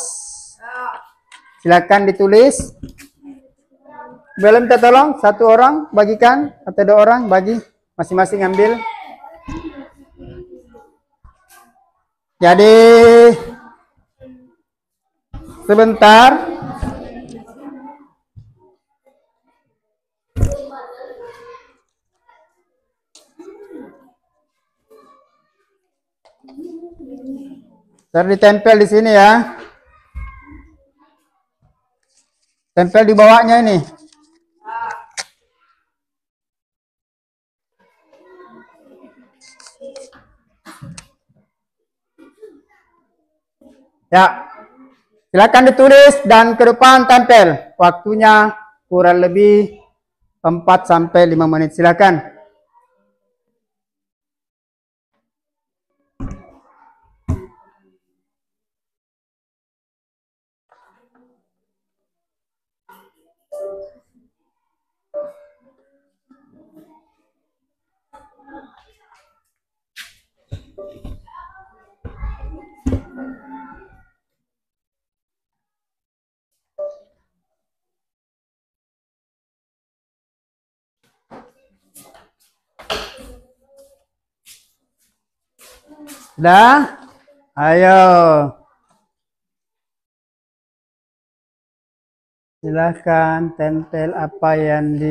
Silakan ditulis. Boleh minta tolong satu orang bagikan atau dua orang bagi, masing-masing ambil. Jadi sebentar. Ditempel di sini ya. Tempel di bawahnya ini. Ya. Silakan ditulis dan ke depan tempel. Waktunya kurang lebih 4 sampai 5 menit. Silakan. Sudah? Ayo. Silahkan tempel apa yang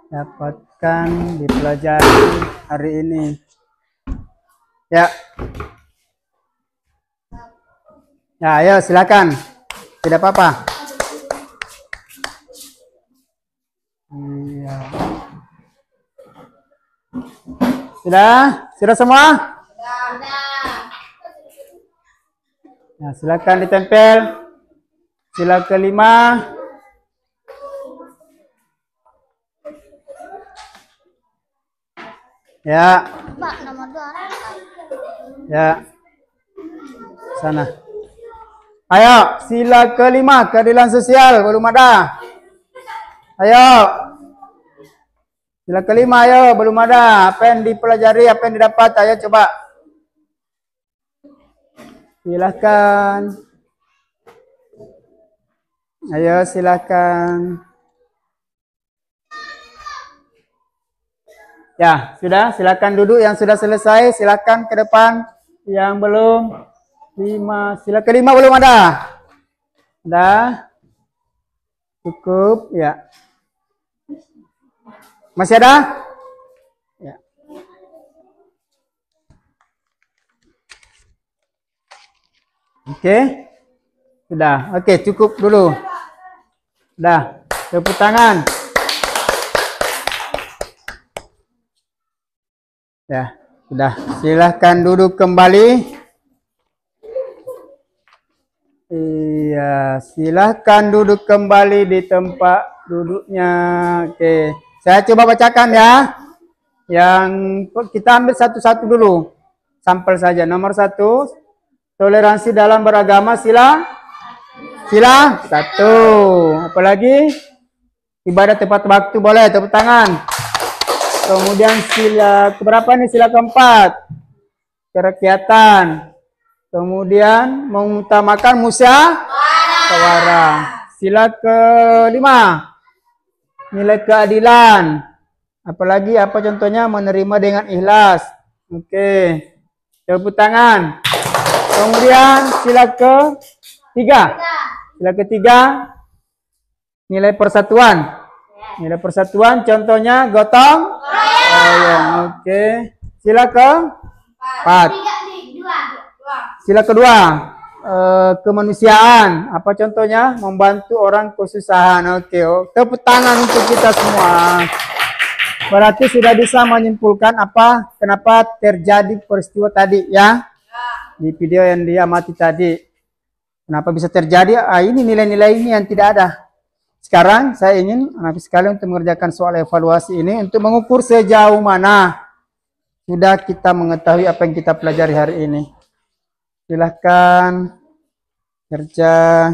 didapatkan, dipelajari hari ini. Ya. Ya, ayo silakan. Tidak apa-apa. Iya. Sudah? Sudah semua? Nah, silakan ditempel. Sila kelima. Ya. Pak, nomor 2. Ya. Sana. Ayo, sila kelima, keadilan sosial, belum ada. Ayo. Sila kelima, ayo, belum ada. Apa yang dipelajari, apa yang didapat, ayo coba. Silahkan. Ayo, silakan. Ya, sudah. Silakan duduk yang sudah selesai. Silakan ke depan. Yang belum. 5. Sila kelima belum ada. Sudah. Cukup. Ya. Masih ada? Ya. Oke. Sudah. Oke, cukup dulu. Sudah. Tepuk tangan. Ya, sudah. Silahkan duduk kembali. Iya, silahkan duduk kembali di tempat duduknya. Oke, saya coba bacakan ya. Yang kita ambil satu-satu dulu. Sampel saja. Nomor 1, toleransi dalam beragama sila 1. Apalagi ibadah tepat waktu, boleh tepuk tangan. Kemudian sila keberapa nih? Sila keempat, kerakyatan. Kemudian mengutamakan musyawarah. Sila kelima, nilai keadilan. Apalagi apa contohnya? Menerima dengan ikhlas. Oke, tepuk tangan. Kemudian sila ketiga, nilai persatuan. Nilai persatuan contohnya gotong royong. Oke. Sila ke-4. Sila kedua, kemanusiaan. Apa contohnya? Membantu orang kesusahan. Oke. Tepuk tangan untuk kita semua. Berarti sudah bisa menyimpulkan apa kenapa terjadi peristiwa tadi ya. Di video yang diamati tadi. Kenapa bisa terjadi? Ini nilai-nilai ini yang tidak ada. Sekarang saya ingin anak sekalian untuk mengerjakan soal evaluasi ini untuk mengukur sejauh mana sudah kita mengetahui apa yang kita pelajari hari ini. Silahkan kerja.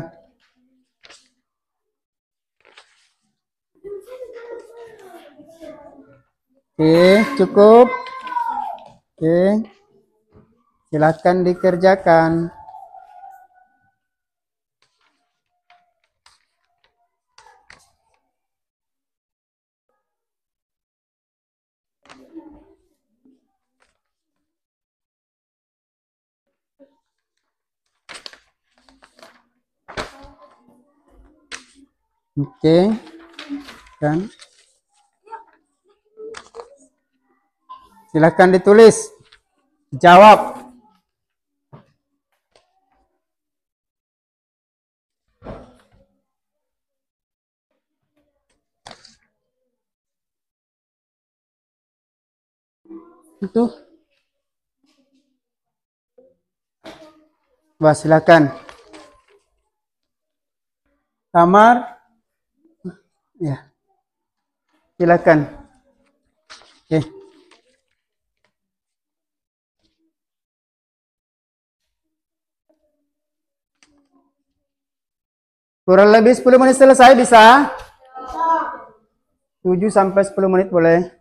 Oke, cukup. Oke. Silahkan dikerjakan. Oke, kan? Silakan ditulis, jawab. Itu, wah silakan. Tamar, ya, silakan. Oke. Kurang lebih 10 menit selesai bisa? 7 sampai 10 menit boleh.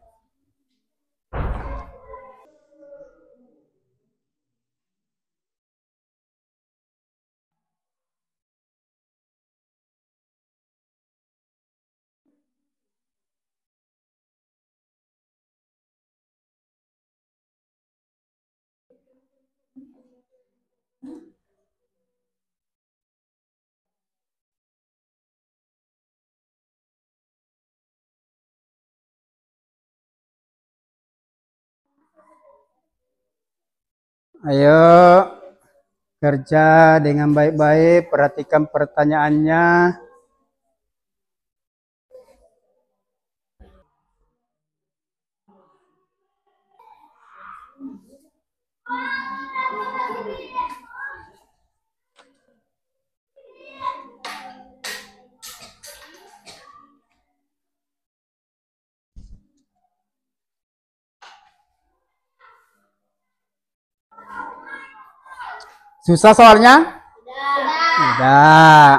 Ayo kerja dengan baik-baik, perhatikan pertanyaannya. Susah soalnya? Tidak.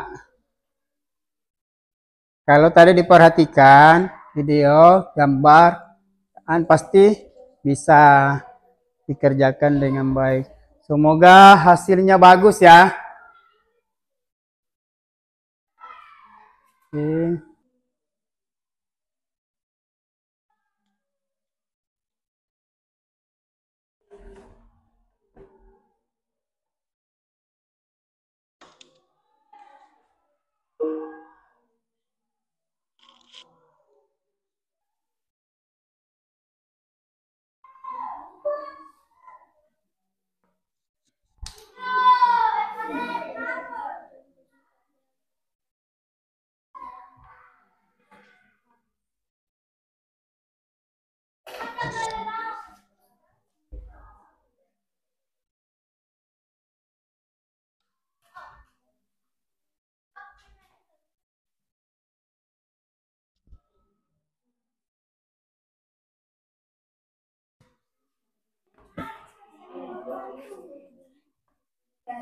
Kalau tadi diperhatikan video, gambar, pasti bisa dikerjakan dengan baik. Semoga hasilnya bagus ya. Oke.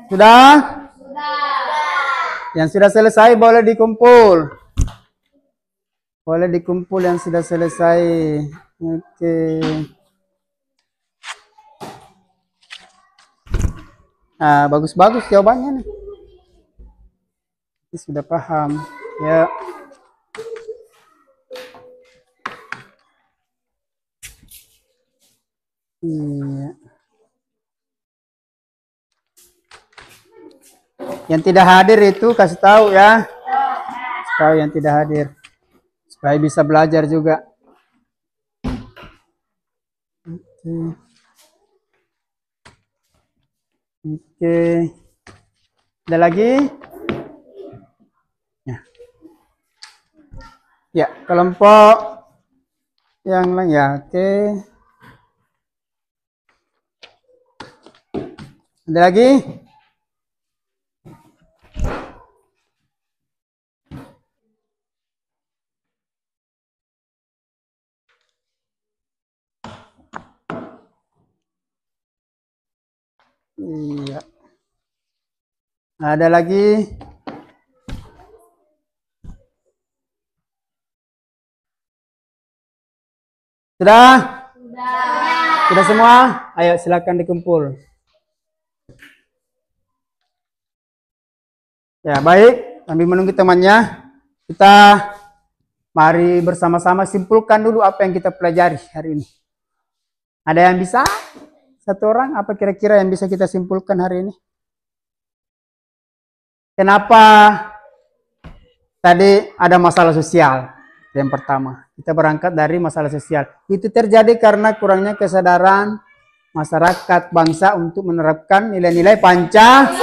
Sudah? Yang sudah selesai boleh dikumpul. Boleh dikumpul yang sudah selesai. Oke. Nah, bagus-bagus jawabannya nih. Ini sudah paham. Ya. Iya. Yang tidak hadir itu kasih tahu ya. Tahu yang tidak hadir. Supaya bisa belajar juga. Oke. Oke. Ada lagi? Ya. Ya, kelompok yang lain ya. Oke. Ada lagi? Iya. Ada lagi? Sudah? Sudah semua? Ayo silakan dikumpul. Ya, baik. Sambil menunggu temannya, kita mari bersama-sama simpulkan dulu apa yang kita pelajari hari ini. Ada yang bisa? Satu orang, apa kira-kira yang bisa kita simpulkan hari ini? Kenapa tadi ada masalah sosial? Yang pertama, kita berangkat dari masalah sosial. Itu terjadi karena kurangnya kesadaran masyarakat bangsa untuk menerapkan nilai-nilai Pancasila.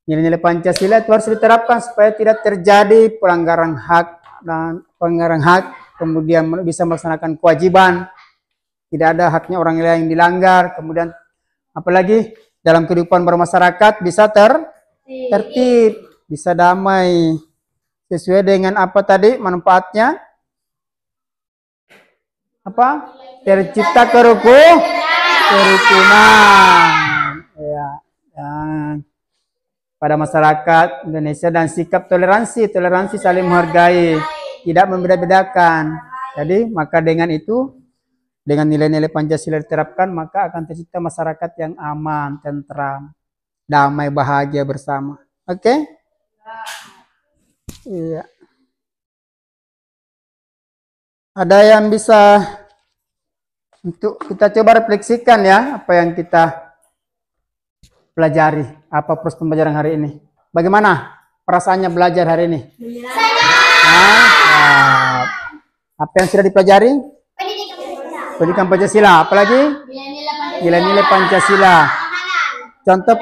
Nilai-nilai Pancasila itu harus diterapkan supaya tidak terjadi pelanggaran hak, kemudian bisa melaksanakan kewajiban. Tidak ada haknya orang lain yang dilanggar, kemudian apalagi dalam kehidupan bermasyarakat bisa tertib, bisa damai. Sesuai dengan apa tadi manfaatnya? Apa? Tercipta kerukunan. Ya, pada masyarakat Indonesia dan sikap toleransi saling menghargai, tidak membeda-bedakan. Jadi maka dengan itu, dengan nilai-nilai Pancasila diterapkan, maka akan tercipta masyarakat yang aman, tentram, damai, bahagia bersama. Oke? Iya. Ada yang bisa untuk kita coba refleksikan ya, apa yang kita pelajari, apa proses pembelajaran hari ini. Bagaimana perasaannya belajar hari ini? Apa yang sudah dipelajari? Pendidikan Pancasila. Apalagi? Nilai-nilai Pancasila. Contoh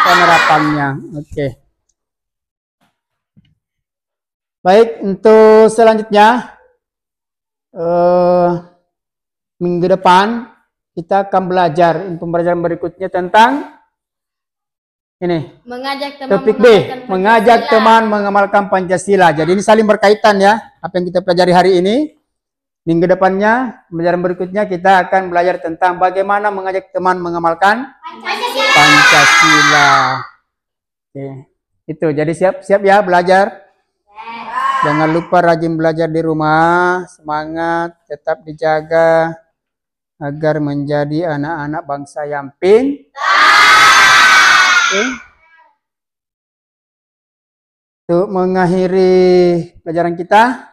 penerapannya. Oke. Baik, untuk selanjutnya minggu depan kita akan belajar pembelajaran berikutnya tentang ini. Topik B, mengajak teman mengamalkan Pancasila. Jadi ini saling berkaitan ya, apa yang kita pelajari hari ini. Minggu depannya, pembelajaran berikutnya kita akan belajar tentang bagaimana mengajak teman mengamalkan Pancasila. Oke. Itu, jadi siap-siap ya belajar. Jangan lupa rajin belajar di rumah, semangat, tetap dijaga agar menjadi anak-anak bangsa yang pintar. Untuk mengakhiri pelajaran kita,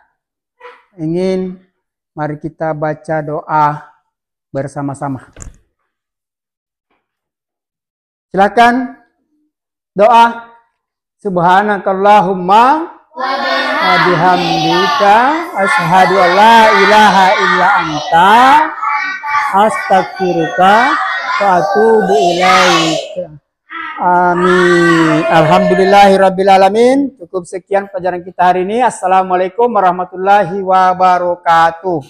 mari kita baca doa bersama-sama. Silakan doa. Subhanakallahumma wa bihamdika asyhadu an la ilaha illa anta astaghfiruka wa atubu ilaika. Amin. Alhamdulillahirabbil alamin. Cukup sekian pelajaran kita hari ini. Assalamualaikum warahmatullahi wabarakatuh.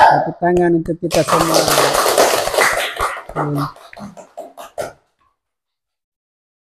Tepuk tangan untuk kita semua.